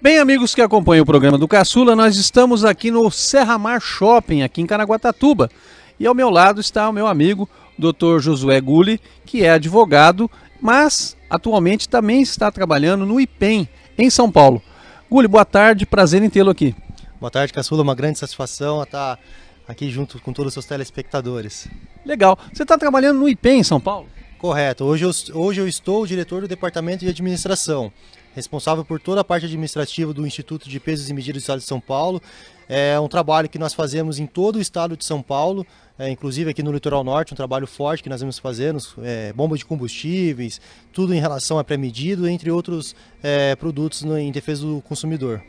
Bem, amigos que acompanham o programa do Caçula, nós estamos aqui no Serra Mar Shopping, aqui em Caraguatatuba. E ao meu lado está o meu amigo, Dr. Josué Gulli, que é advogado, mas atualmente também está trabalhando no IPEM, em São Paulo. Gulli, boa tarde, prazer em tê-lo aqui. Boa tarde, Caçula, uma grande satisfação estar aqui junto com todos os seus telespectadores. Legal. Você está trabalhando no IPEM em São Paulo? Correto. Hoje eu estou o diretor do Departamento de Administração, responsável por toda a parte administrativa do Instituto de Pesos e Medidas do Estado de São Paulo. É um trabalho que nós fazemos em todo o estado de São Paulo, inclusive aqui no Litoral Norte, um trabalho forte que nós vamos fazendo, bomba de combustíveis, tudo em relação a pré-medido, entre outros produtos em defesa do consumidor.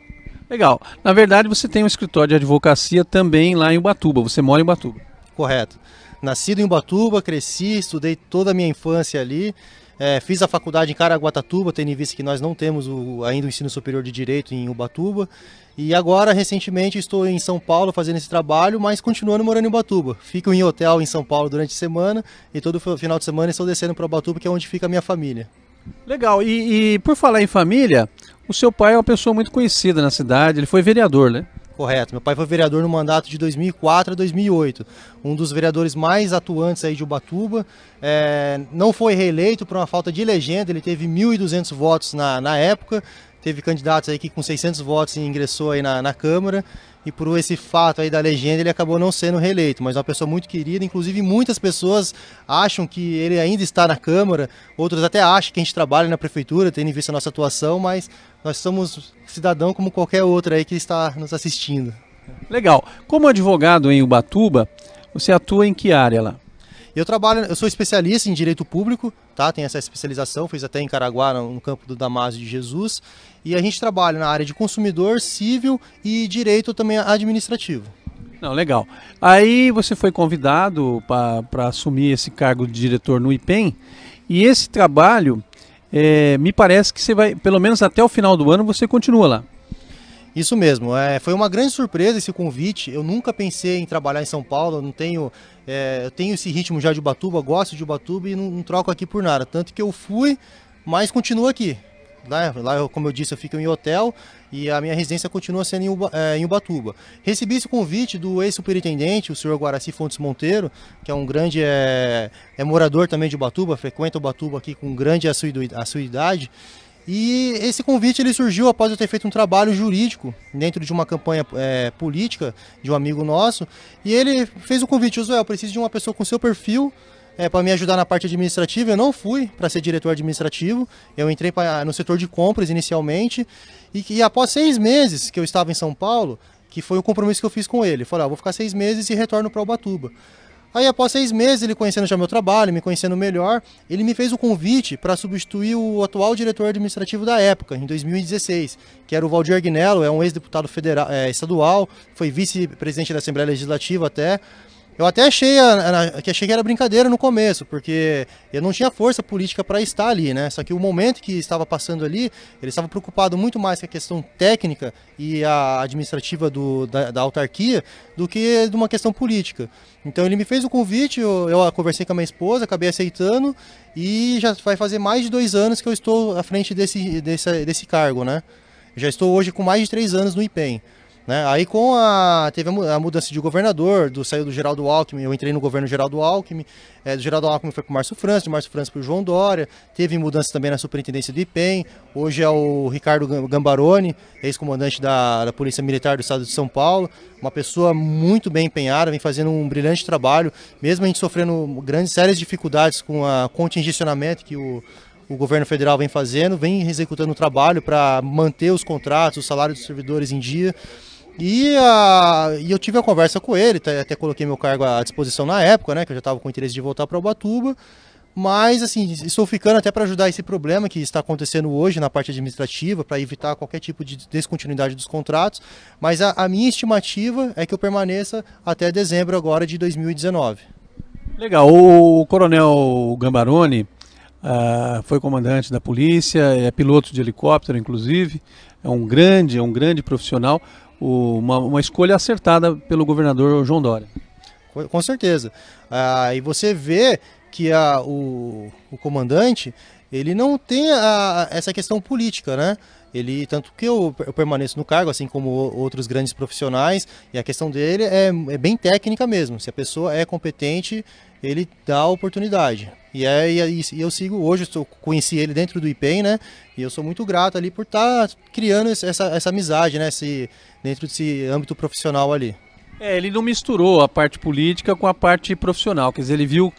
Legal. Na verdade, você tem um escritório de advocacia também lá em Ubatuba. Você mora em Ubatuba. Correto. Nascido em Ubatuba, cresci, estudei toda a minha infância ali. Fiz a faculdade em Caraguatatuba, tendo em vista que nós não temos ainda o ensino superior de Direito em Ubatuba. E agora, recentemente, estou em São Paulo fazendo esse trabalho, mas continuando morando em Ubatuba. Fico em hotel em São Paulo durante a semana e todo final de semana estou descendo para Ubatuba, que é onde fica a minha família. Legal. E por falar em família, o seu pai é uma pessoa muito conhecida na cidade, ele foi vereador, né? Correto. Meu pai foi vereador no mandato de 2004 a 2008, um dos vereadores mais atuantes aí de Ubatuba. Não foi reeleito por uma falta de legenda, ele teve 1.200 votos na época, teve candidatos aí que com 600 votos ingressou aí na Câmara, e por esse fato aí da legenda ele acabou não sendo reeleito, mas é uma pessoa muito querida. Inclusive muitas pessoas acham que ele ainda está na Câmara, outros até acham que a gente trabalha na Prefeitura, tendo em vista a nossa atuação, mas nós somos cidadão como qualquer outro aí que está nos assistindo. Legal. Como advogado em Ubatuba, você atua em que área lá? Eu sou especialista em direito público, tá? Tenho essa especialização, fiz até em Caraguá, no campo do Damásio de Jesus, e a gente trabalha na área de consumidor, civil e direito também administrativo. Não, legal. Aí você foi convidado para assumir esse cargo de diretor no IPEM, e esse trabalho, me parece que você vai, pelo menos até o final do ano, você continua lá. Isso mesmo, foi uma grande surpresa esse convite. Eu nunca pensei em trabalhar em São Paulo, eu tenho esse ritmo já de Ubatuba, gosto de Ubatuba e não troco aqui por nada. Tanto que eu fui, mas continuo aqui. Lá, como eu disse, eu fico em hotel e a minha residência continua sendo em Ubatuba. Recebi esse convite do ex-superintendente, o senhor Guaraci Fontes Monteiro, que é um grande morador também de Ubatuba, frequenta Ubatuba aqui com grande assiduidade. E esse convite ele surgiu após eu ter feito um trabalho jurídico dentro de uma campanha política de um amigo nosso. E ele fez o convite: Josué, eu preciso de uma pessoa com seu perfil para me ajudar na parte administrativa. Eu não fui para ser diretor administrativo, eu entrei no setor de compras inicialmente. E após 6 meses que eu estava em São Paulo, que foi o compromisso que eu fiz com ele, eu falei: vou ficar 6 meses e retorno para Ubatuba. Aí após 6 meses, ele conhecendo já meu trabalho, me conhecendo melhor, ele me fez o convite para substituir o atual diretor administrativo da época, em 2016, que era o Valdir Agnello, é um ex-deputado estadual, foi vice-presidente da Assembleia Legislativa até. Eu até achei que era brincadeira no começo, porque eu não tinha força política para estar ali, né? Só que o momento que estava passando ali, ele estava preocupado muito mais com a questão técnica e a administrativa da autarquia do que de uma questão política. Então ele me fez o convite, eu conversei com a minha esposa, acabei aceitando e já vai fazer mais de 2 anos que eu estou à frente desse cargo, né? Já estou hoje com mais de 3 anos no IPEM. Aí teve a mudança de governador, saiu do Geraldo Alckmin, eu entrei no governo Geraldo Alckmin, do Geraldo Alckmin foi para o Márcio França, de Márcio França para o João Dória, teve mudança também na superintendência do IPEM, hoje é o Ricardo Gambaroni, ex-comandante da Polícia Militar do Estado de São Paulo, uma pessoa muito bem empenhada, vem fazendo um brilhante trabalho, mesmo a gente sofrendo sérias dificuldades com a contingenciamento que o governo federal vem fazendo, vem executando o trabalho para manter os contratos, os salários dos servidores em dia. E eu tive a conversa com ele, até coloquei meu cargo à disposição na época, né, que eu já estava com interesse de voltar para Ubatuba, mas assim, estou ficando até para ajudar esse problema que está acontecendo hoje na parte administrativa, para evitar qualquer tipo de descontinuidade dos contratos, mas a minha estimativa é que eu permaneça até dezembro agora de 2019. Legal, o coronel Gambaroni foi comandante da polícia, é piloto de helicóptero inclusive, é um grande profissional. Uma escolha acertada pelo governador João Dória. Com certeza. E você vê que o comandante, ele não tem essa questão política, né? Ele, tanto que eu permaneço no cargo, assim como outros grandes profissionais, e a questão dele é bem técnica mesmo. Se a pessoa é competente, ele dá a oportunidade. E eu sigo hoje, eu conheci ele dentro do IPEM, né? E eu sou muito grato ali por estar criando essa amizade, né? Dentro desse âmbito profissional ali. Ele não misturou a parte política com a parte profissional, quer dizer, ele viu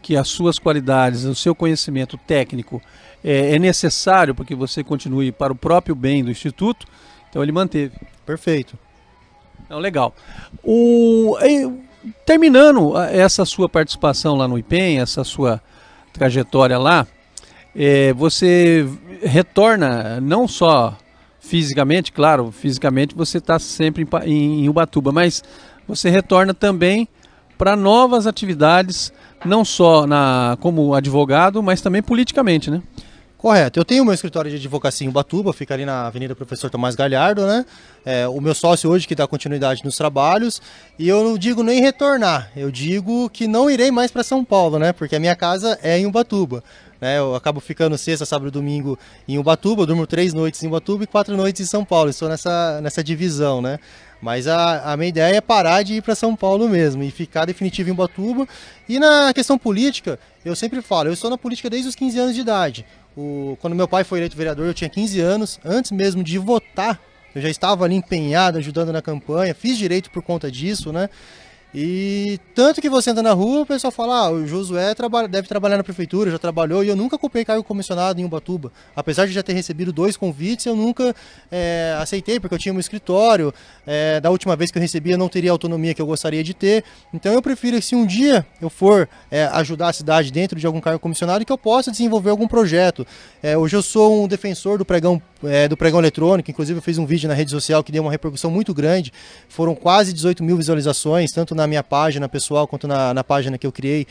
que as suas qualidades, o seu conhecimento técnico é necessário para que você continue para o próprio bem do Instituto, então ele manteve. Perfeito. Então, legal. Terminando essa sua participação lá no IPEM, essa sua trajetória lá, você retorna não só fisicamente, claro, fisicamente você está sempre em Ubatuba, mas você retorna também para novas atividades, não só como advogado, mas também politicamente, né? Correto. Eu tenho meu escritório de advocacia em Ubatuba, fica ali na Avenida Professor Tomás Galhardo, né? O meu sócio hoje que dá continuidade nos trabalhos, e eu não digo nem retornar, eu digo que não irei mais para São Paulo, né? Porque a minha casa é em Ubatuba. Eu acabo ficando sexta, sábado e domingo em Ubatuba, eu durmo 3 noites em Ubatuba e 4 noites em São Paulo. Estou nessa divisão, né? Mas a minha ideia é parar de ir para São Paulo mesmo e ficar definitivo em Ubatuba. E na questão política, eu sempre falo, eu estou na política desde os 15 anos de idade. Quando meu pai foi eleito vereador, eu tinha 15 anos, antes mesmo de votar, eu já estava ali empenhado, ajudando na campanha, fiz direito por conta disso, né? E tanto que você anda na rua, o pessoal fala, o Josué deve trabalhar na prefeitura, já trabalhou, e eu nunca ocupei cargo comissionado em Ubatuba. Apesar de já ter recebido 2 convites, eu nunca aceitei, porque eu tinha um escritório, da última vez que eu recebi eu não teria a autonomia que eu gostaria de ter. Então eu prefiro que se um dia eu for ajudar a cidade dentro de algum cargo comissionado, que eu possa desenvolver algum projeto. Hoje eu sou um defensor do pregão eletrônico, inclusive eu fiz um vídeo na rede social que deu uma repercussão muito grande, foram quase 18 mil visualizações, tanto na minha página pessoal quanto na página que eu criei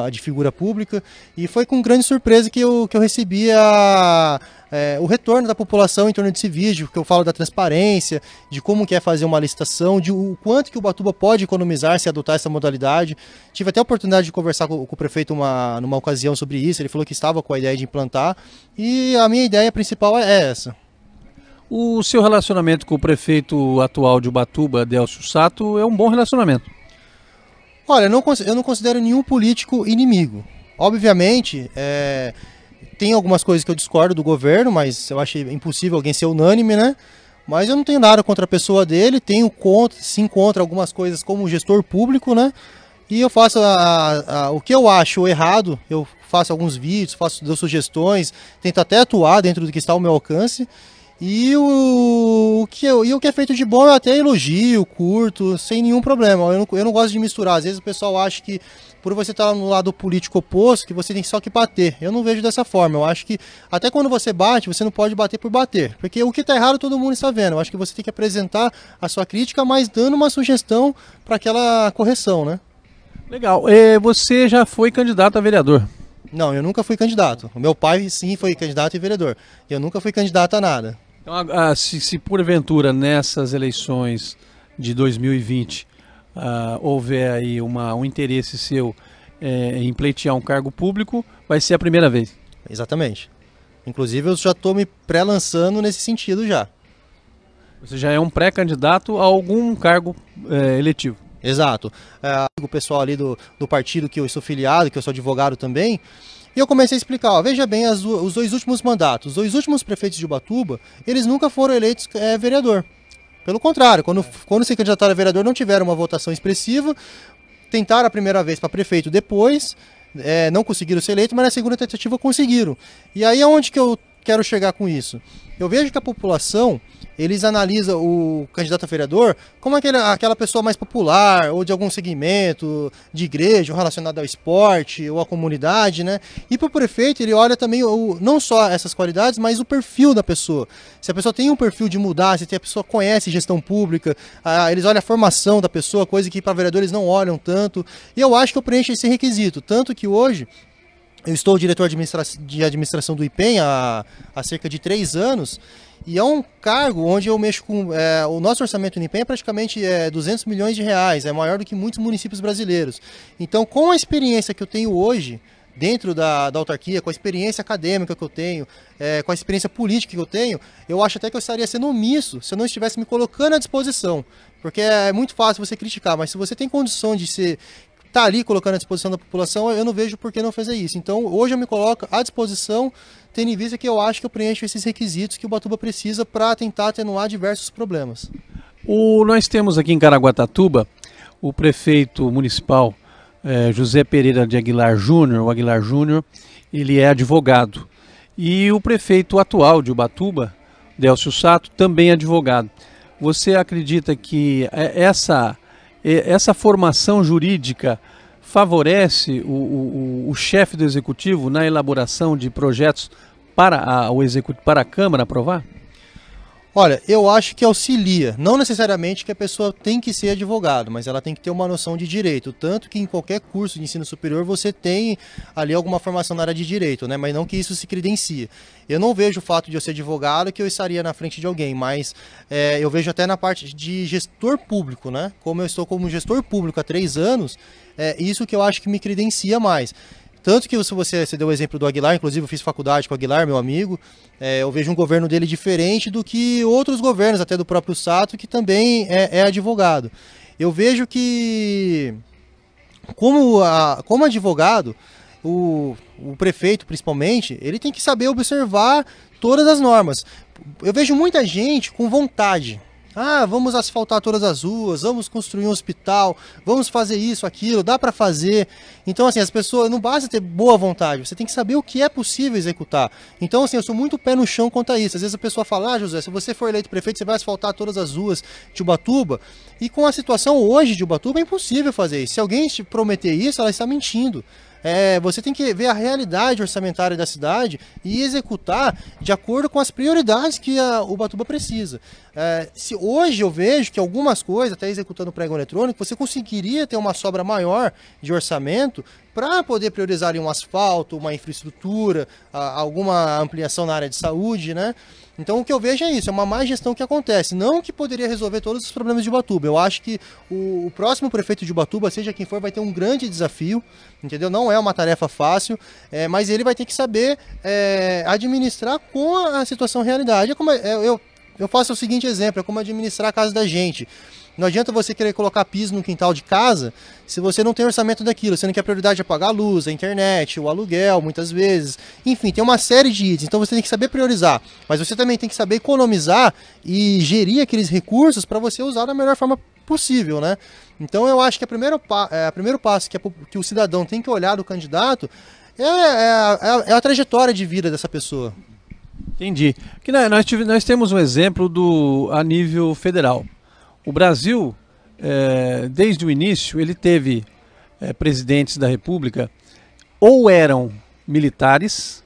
de figura pública, e foi com grande surpresa que eu recebi o retorno da população em torno desse vídeo, que eu falo da transparência, de como que é fazer uma licitação, de o quanto que Ubatuba pode economizar se adotar essa modalidade. Tive até a oportunidade de conversar com o prefeito numa ocasião sobre isso, ele falou que estava com a ideia de implantar, e a minha ideia principal é essa. O seu relacionamento com o prefeito atual de Ubatuba, Délcio Sato, é um bom relacionamento? Olha, eu não considero nenhum político inimigo. Obviamente, tem algumas coisas que eu discordo do governo, mas eu acho impossível alguém ser unânime, né? Mas eu não tenho nada contra a pessoa dele, sim contra algumas coisas como gestor público, né? E eu faço o que eu acho errado, eu faço alguns vídeos, dou sugestões, tento até atuar dentro do que está ao meu alcance. E o que é feito de bom eu até elogio, curto, sem nenhum problema. Eu não gosto de misturar. Às vezes o pessoal acha que por você estar no lado político oposto, que você tem só que bater. Eu não vejo dessa forma. Eu acho que até quando você bate, você não pode bater por bater. Porque o que está errado todo mundo está vendo. Eu acho que você tem que apresentar a sua crítica, mas dando uma sugestão para aquela correção, né? Legal. Você já foi candidato a vereador? Não, eu nunca fui candidato. O meu pai sim foi candidato e vereador. Eu nunca fui candidato a nada. Então, se porventura nessas eleições de 2020 houver aí um interesse seu em pleitear um cargo público, vai ser a primeira vez? Exatamente. Inclusive eu já estou me pré-lançando nesse sentido já. Você já é um pré-candidato a algum cargo eletivo? Exato. O pessoal ali do partido que eu sou filiado, que eu sou advogado também, e eu comecei a explicar, veja bem, os 2 últimos mandatos, os 2 últimos prefeitos de Ubatuba, eles nunca foram eleitos vereador. Pelo contrário, quando se candidataram a vereador não tiveram uma votação expressiva, tentaram a primeira vez para prefeito, depois não conseguiram ser eleitos, mas na segunda tentativa conseguiram. E aí aonde que eu quero chegar com isso? Eu vejo que a população, eles analisam o candidato a vereador como aquela pessoa mais popular, ou de algum segmento de igreja, ou relacionado ao esporte, ou à comunidade, né? E para o prefeito, ele olha também não só essas qualidades, mas o perfil da pessoa. Se a pessoa tem um perfil de mudar, se a pessoa conhece gestão pública, eles olham a formação da pessoa, coisa que para vereadores não olham tanto. E eu acho que eu preencho esse requisito, tanto que hoje eu estou diretor de administração do IPEM há cerca de 3 anos, e é um cargo onde eu mexo com... o nosso orçamento no IPEM é praticamente 200 milhões de reais, é maior do que muitos municípios brasileiros. Então, com a experiência que eu tenho hoje, dentro da autarquia, com a experiência acadêmica que eu tenho, com a experiência política que eu tenho, eu acho até que eu estaria sendo omisso se eu não estivesse me colocando à disposição. Porque é muito fácil você criticar, mas se você tem condição de estar ali colocando à disposição da população, eu não vejo por que não fazer isso. Então, hoje eu me coloco à disposição, tendo em vista que eu acho que eu preencho esses requisitos que o Ubatuba precisa para tentar atenuar diversos problemas. Nós temos aqui em Caraguatatuba o prefeito municipal José Pereira de Aguilar Júnior. O Aguilar Júnior, ele é advogado. E o prefeito atual de Ubatuba, Délcio Sato, também é advogado. Você acredita que essa formação jurídica favorece o chefe do executivo na elaboração de projetos para a Câmara aprovar? Olha, eu acho que auxilia, não necessariamente que a pessoa tem que ser advogado, mas ela tem que ter uma noção de direito, tanto que em qualquer curso de ensino superior você tem ali alguma formação na área de direito, né? Mas não que isso se credencie. Eu não vejo o fato de eu ser advogado que eu estaria na frente de alguém, mas eu vejo até na parte de gestor público, né? Como eu estou como gestor público há 3 anos, isso que eu acho que me credencia mais. Tanto que se você deu o exemplo do Aguilar, inclusive eu fiz faculdade com o Aguilar, meu amigo, eu vejo um governo dele diferente do que outros governos, até do próprio Sato, que também é advogado. Eu vejo que, como advogado, o prefeito principalmente, ele tem que saber observar todas as normas. Eu vejo muita gente com vontade. Ah, vamos asfaltar todas as ruas, vamos construir um hospital, vamos fazer isso, aquilo, dá para fazer. Então, assim, as pessoas, não basta ter boa vontade, você tem que saber o que é possível executar. Então, assim, eu sou muito pé no chão quanto a isso. Às vezes a pessoa fala, José, se você for eleito prefeito, você vai asfaltar todas as ruas de Ubatuba. E com a situação hoje de Ubatuba, é impossível fazer isso. Se alguém te prometer isso, ela está mentindo. Você tem que ver a realidade orçamentária da cidade e executar de acordo com as prioridades que o Ubatuba precisa. Se hoje eu vejo que algumas coisas, até executando o pregão eletrônico, você conseguiria ter uma sobra maior de orçamento para poder priorizar ali um asfalto, uma infraestrutura, alguma ampliação na área de saúde, né? Então o que eu vejo é isso, é uma má gestão que acontece, não que poderia resolver todos os problemas de Ubatuba. Eu acho que o próximo prefeito de Ubatuba, seja quem for, vai ter um grande desafio, entendeu? Não é uma tarefa fácil, mas ele vai ter que saber administrar com a situação realidade. Eu faço o seguinte exemplo, é como administrar a casa da gente. Não adianta você querer colocar piso no quintal de casa se você não tem orçamento daquilo, sendo que a prioridade é pagar a luz, a internet, o aluguel, muitas vezes. Enfim, tem uma série de itens, então você tem que saber priorizar. Mas você também tem que saber economizar e gerir aqueles recursos para você usar da melhor forma possível, né? Então eu acho que o primeiro passo que o cidadão tem que olhar do candidato é a trajetória de vida dessa pessoa. Entendi. Aqui nós temos um exemplo a nível federal. O Brasil, desde o início, ele teve presidentes da República ou eram militares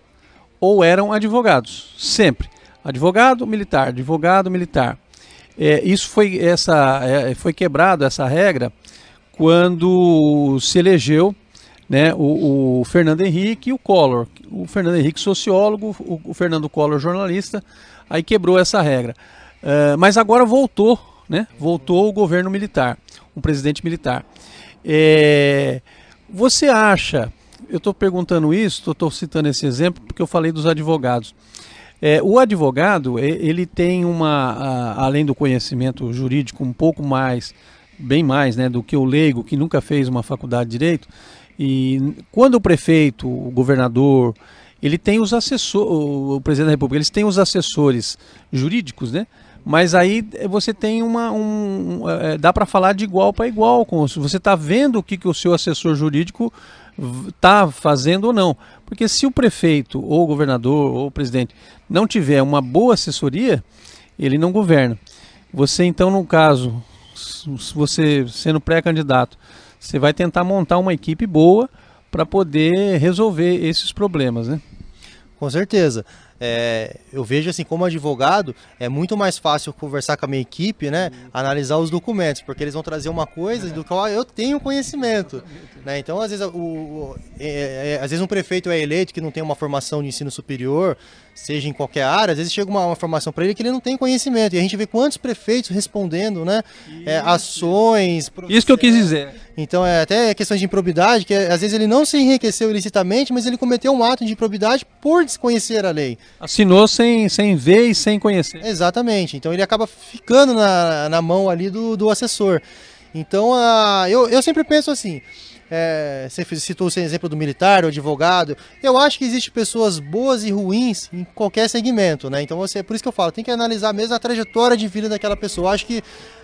ou eram advogados, sempre. Advogado, militar, advogado, militar. Isso foi quebrado, essa regra, quando se elegeu, né, o Fernando Henrique e o Collor. O Fernando Henrique, sociólogo, o Fernando Collor, jornalista, aí quebrou essa regra. Mas agora voltou, né? Voltou o governo militar, um presidente militar. Você acha, eu estou perguntando isso, estou citando esse exemplo porque eu falei dos advogados. O advogado, ele tem além do conhecimento jurídico um pouco mais, bem mais, né, do que o leigo que nunca fez uma faculdade de direito. E quando o prefeito, o governador, ele tem os assessores, o presidente da República, eles têm os assessores jurídicos, né? Mas aí você tem dá para falar de igual para igual, você está vendo o que o seu assessor jurídico está fazendo ou não. Porque se o prefeito, ou o governador, ou o presidente não tiver uma boa assessoria, ele não governa. Você então, no caso, você sendo pré-candidato, você vai tentar montar uma equipe boa para poder resolver esses problemas, né? Com certeza. eu vejo assim, como advogado, é muito mais fácil conversar com a minha equipe, né, analisar os documentos, porque eles vão trazer uma coisa do qual eu tenho conhecimento, né? Então, às vezes, às vezes um prefeito é eleito que não tem uma formação de ensino superior, seja em qualquer área, às vezes chega uma formação para ele que ele não tem conhecimento, e a gente vê quantos prefeitos respondendo, né, ações... Isso que eu quis dizer. Então, até questões de improbidade, que às vezes ele não se enriqueceu ilicitamente, mas ele cometeu um ato de improbidade por desconhecer a lei. Assinou sem ver e sem conhecer. Exatamente. Então ele acaba ficando na mão ali do assessor. Então eu sempre penso assim, você citou o exemplo do militar, o advogado, eu acho que existem pessoas boas e ruins em qualquer segmento, né? Então por isso que eu falo, tem que analisar mesmo a trajetória de vida daquela pessoa. Eu acho que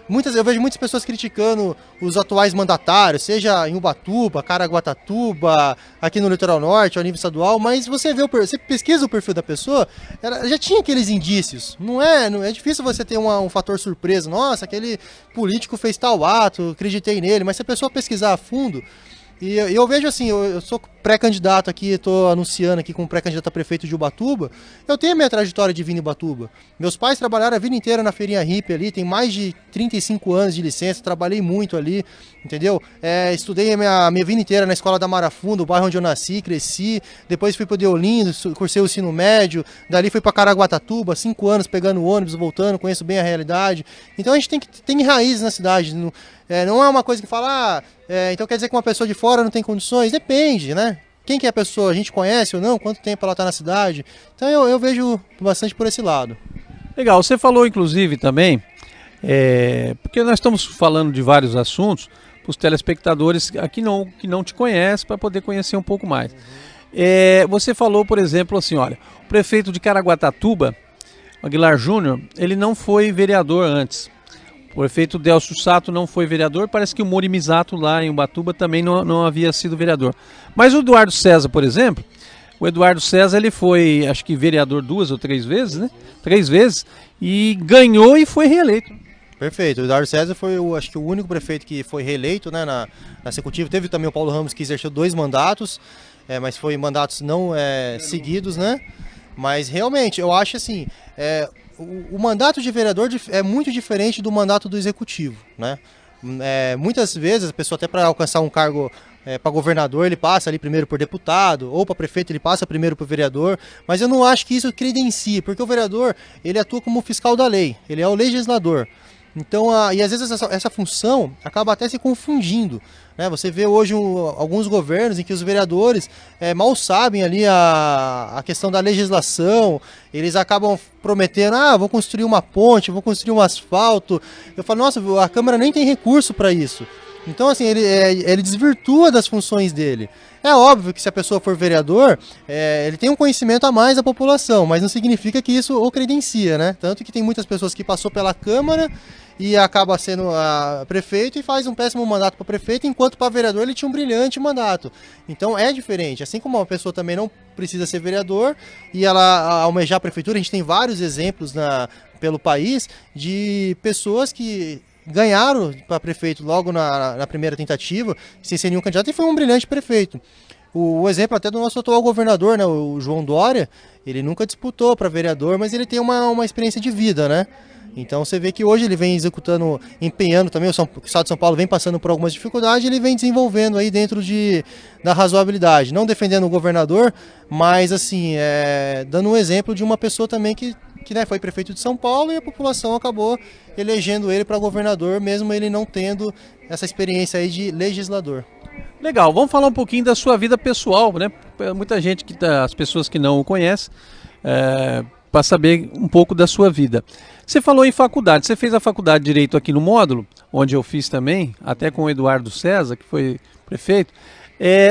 eu vejo muitas pessoas criticando os atuais mandatários, seja em Ubatuba, Caraguatatuba, aqui no Litoral Norte, ao nível estadual, mas você pesquisa o perfil da pessoa, ela já tinha aqueles indícios. Não é difícil você ter um fator surpresa. Nossa, aquele político fez tal ato, acreditei nele, mas se a pessoa pesquisar a fundo, e eu vejo assim, eu sou pré-candidato aqui, estou anunciando aqui como pré-candidato a prefeito de Ubatuba, eu tenho a minha trajetória de vida em Ubatuba. Meus pais trabalharam a vida inteira na feirinha hippie ali, tem mais de 35 anos de licença, trabalhei muito ali, entendeu? Estudei a minha vida inteira na escola da Marafunda, o bairro onde eu nasci, cresci, depois fui para o Deolindo, cursei o ensino médio, dali fui para Caraguatatuba, 5 anos pegando ônibus, voltando, conheço bem a realidade. Então a gente tem raízes na cidade, não é uma coisa que fala, então quer dizer que uma pessoa de fora não tem condições? Depende, né? Quem que é a pessoa? A gente conhece ou não? Quanto tempo ela está na cidade? Então eu vejo bastante por esse lado. Legal, você falou inclusive também, porque nós estamos falando de vários assuntos, para os telespectadores aqui que não te conhecem, para poder conhecer um pouco mais. Você falou, por exemplo, assim, olha, o prefeito de Caraguatatuba, Aguilar Júnior, ele não foi vereador antes. O prefeito Delcio Sato não foi vereador, parece que o Mori Misato lá em Ubatuba também não havia sido vereador. Mas o Eduardo César, por exemplo, ele foi, acho que vereador 2 ou 3 vezes, né? 3 vezes, e ganhou e foi reeleito. Perfeito, o Eduardo César foi, acho que o único prefeito que foi reeleito, né, na executiva. Teve também o Paulo Ramos que exerceu 2 mandatos, mas foi mandatos não seguidos, né? Mas realmente, eu acho assim, o mandato de vereador é muito diferente do mandato do executivo, né? Muitas vezes a pessoa até para alcançar um cargo para governador ele passa ali primeiro por deputado, ou para prefeito ele passa primeiro por vereador, mas eu não acho que isso credencie, porque o vereador ele atua como fiscal da lei, ele é o legislador. Então, e às vezes essa função acaba até se confundindo, né? Você vê hoje alguns governos em que os vereadores mal sabem ali a questão da legislação, eles acabam prometendo, vou construir uma ponte, vou construir um asfalto. Eu falo, nossa, a Câmara nem tem recurso para isso. Então, assim, ele desvirtua das funções dele. É óbvio que se a pessoa for vereador, ele tem um conhecimento a mais da população, mas não significa que isso o credencia, né? Tanto que tem muitas pessoas que passou pela Câmara e acaba sendo prefeito e faz um péssimo mandato para prefeito, enquanto para vereador ele tinha um brilhante mandato. Então é diferente. Assim como uma pessoa também não precisa ser vereador e ela almejar a prefeitura, a gente tem vários exemplos pelo país de pessoas que ganharam para prefeito logo na primeira tentativa, sem ser nenhum candidato, e foi um brilhante prefeito. O exemplo até do nosso atual governador, né, o João Dória, ele nunca disputou para vereador, mas ele tem uma experiência de vida, né? Então você vê que hoje ele vem empenhando também, o Estado de São Paulo vem passando por algumas dificuldades, ele vem desenvolvendo aí dentro da razoabilidade, não defendendo o governador, mas assim, dando um exemplo de uma pessoa também que foi prefeito de São Paulo e a população acabou elegendo ele para governador, mesmo ele não tendo essa experiência aí de legislador. Legal, vamos falar um pouquinho da sua vida pessoal, né? Muita gente, as pessoas que não o conhecem, para saber um pouco da sua vida. Você falou em faculdade, você fez a faculdade de Direito aqui no Módulo, onde eu fiz também, até com o Eduardo César, que foi prefeito.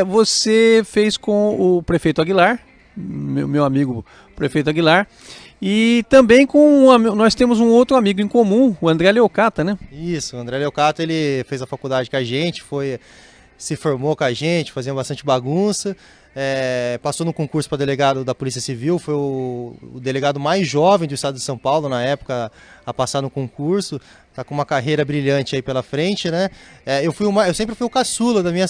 Você fez com o prefeito Aguilar, meu amigo prefeito Aguilar, e também nós temos um outro amigo em comum, o André Leocata, né? Isso, o André Leocata, ele fez a faculdade com a gente, se formou com a gente, fazia bastante bagunça. passou no concurso para delegado da Polícia Civil, foi o delegado mais jovem do estado de São Paulo na época a passar no concurso, tá com uma carreira brilhante aí pela frente, né? Eu sempre fui o caçula da minha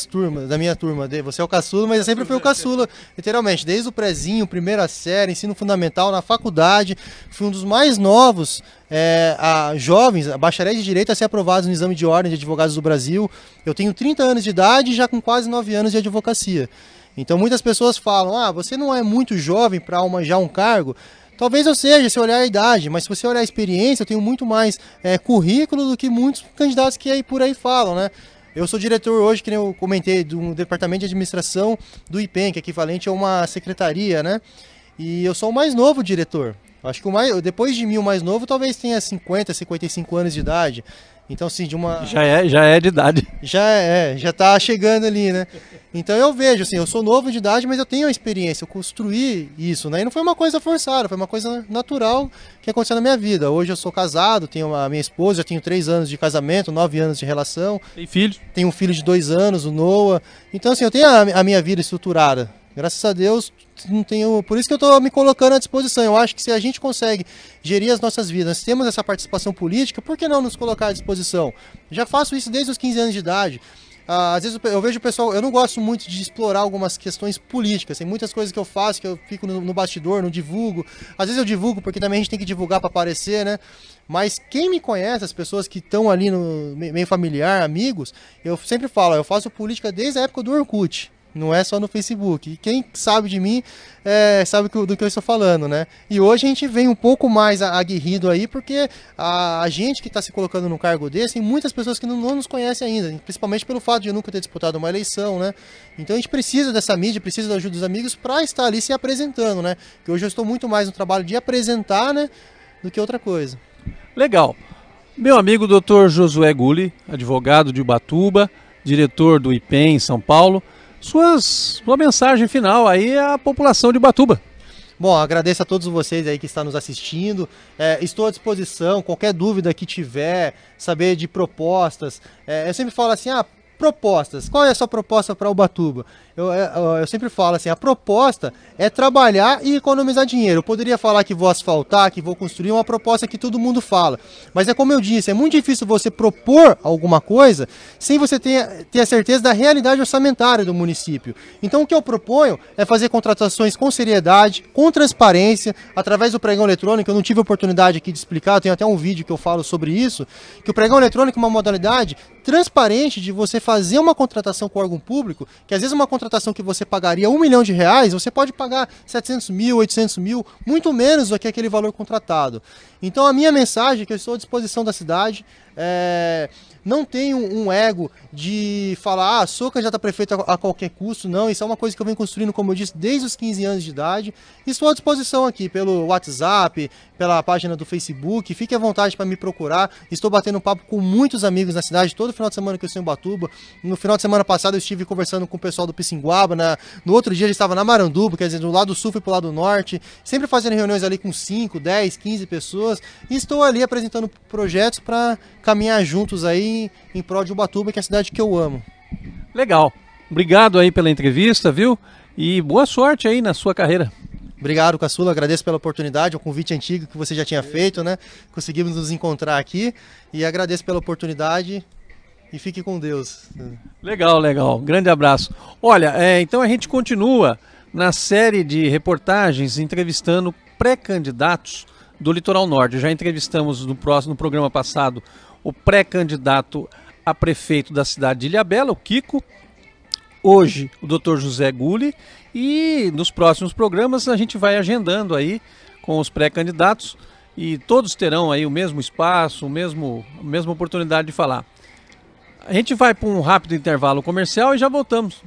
turma. Você é o caçula, mas eu sempre fui o caçula, literalmente, desde o prezinho, primeira série, ensino fundamental, na faculdade, fui um dos mais novos jovens, bacharéis de direito a ser aprovados no exame de ordem de advogados do Brasil. Eu tenho 30 anos de idade e já com quase 9 anos de advocacia. Então muitas pessoas falam, você não é muito jovem para almejar um cargo. Talvez eu seja, se olhar a idade, mas se você olhar a experiência, eu tenho muito mais currículo do que muitos candidatos que aí por aí falam, né? Eu sou diretor hoje, que nem eu comentei, do departamento de administração do IPEM, que é equivalente a uma secretaria, né? E eu sou o mais novo diretor. Acho que depois de mim, o mais novo talvez tenha 50, 55 anos de idade. Então, assim, Já é de idade. Já tá chegando ali, né? Então eu vejo, assim, eu sou novo de idade, mas eu tenho a experiência, eu construí isso, né? E não foi uma coisa forçada, foi uma coisa natural que aconteceu na minha vida. Hoje eu sou casado, tenho a minha esposa, já tenho 3 anos de casamento, 9 anos de relação. Tem filho? Tenho um filho de 2 anos, o Noah. Então, assim, eu tenho a minha vida estruturada. Graças a Deus, não tenho. Por isso que eu estou me colocando à disposição. Eu acho que se a gente consegue gerir as nossas vidas, nós temos essa participação política, por que não nos colocar à disposição? Já faço isso desde os 15 anos de idade. Às vezes eu vejo o pessoal, eu não gosto muito de explorar algumas questões políticas, tem muitas coisas que eu faço, que eu fico no bastidor, não divulgo. Às vezes eu divulgo porque também a gente tem que divulgar para aparecer, né? Mas quem me conhece, as pessoas que estão ali no meio familiar, amigos, eu sempre falo, eu faço política desde a época do Orkut. Não é só no Facebook. E quem sabe de mim sabe do que eu estou falando, né? E hoje a gente vem um pouco mais aguerrido aí, porque a gente que está se colocando num cargo desse, tem muitas pessoas que não nos conhecem ainda, principalmente pelo fato de eu nunca ter disputado uma eleição, né? Então a gente precisa dessa mídia, precisa da ajuda dos amigos para estar ali se apresentando, né? Porque hoje eu estou muito mais no trabalho de apresentar, né? Do que outra coisa. Legal. Meu amigo Dr. Josué Gulli, advogado de Ubatuba, diretor do IPEM em São Paulo. Sua mensagem final aí à população de Ubatuba. Bom, agradeço a todos vocês aí que estão nos assistindo. Estou à disposição, qualquer dúvida que tiver, saber de propostas. Eu sempre falo assim, propostas. Qual é a sua proposta para Ubatuba? Eu sempre falo assim, a proposta é trabalhar e economizar dinheiro. Eu poderia falar que vou asfaltar, que vou construir uma proposta que todo mundo fala. Mas é como eu disse, é muito difícil você propor alguma coisa sem você ter a certeza da realidade orçamentária do município. Então o que eu proponho é fazer contratações com seriedade, com transparência, através do pregão eletrônico. Eu não tive a oportunidade aqui de explicar, eu tenho até um vídeo que eu falo sobre isso, que o pregão eletrônico é uma modalidade transparente de você fazer uma contratação com o órgão público, que às vezes uma contratação que você pagaria R$1 milhão, você pode pagar 700 mil, 800 mil, muito menos do que aquele valor contratado. Então a minha mensagem é que eu estou à disposição da cidade, não tenho um ego de falar, sou candidato a prefeito a qualquer custo, não, isso é uma coisa que eu venho construindo, como eu disse, desde os 15 anos de idade, e estou à disposição aqui pelo WhatsApp, pela página do Facebook, fique à vontade para me procurar, estou batendo um papo com muitos amigos na cidade, todo final de semana que eu estou em Ubatuba. No final de semana passado eu estive conversando com o pessoal do Pissinguaba, no outro dia eu estava na Maranduba, quer dizer, do lado sul e pro lado norte, sempre fazendo reuniões ali com 5, 10, 15 pessoas, e estou ali apresentando projetos para caminhar juntos aí em prol de Ubatuba, que é a cidade que eu amo. Legal. Obrigado aí pela entrevista, viu? E boa sorte aí na sua carreira. Obrigado, Caçula. Agradeço pela oportunidade, o convite antigo que você já tinha feito, né? Conseguimos nos encontrar aqui e agradeço pela oportunidade e fique com Deus. Legal, legal. Grande abraço. Olha, então a gente continua na série de reportagens entrevistando pré-candidatos do Litoral Norte. Já entrevistamos no programa passado o pré-candidato a prefeito da cidade de Ilhabela, o Kiko. Hoje o Dr. José Gulli, e nos próximos programas a gente vai agendando aí com os pré-candidatos e todos terão aí o mesmo espaço, a mesma oportunidade de falar. A gente vai para um rápido intervalo comercial e já voltamos.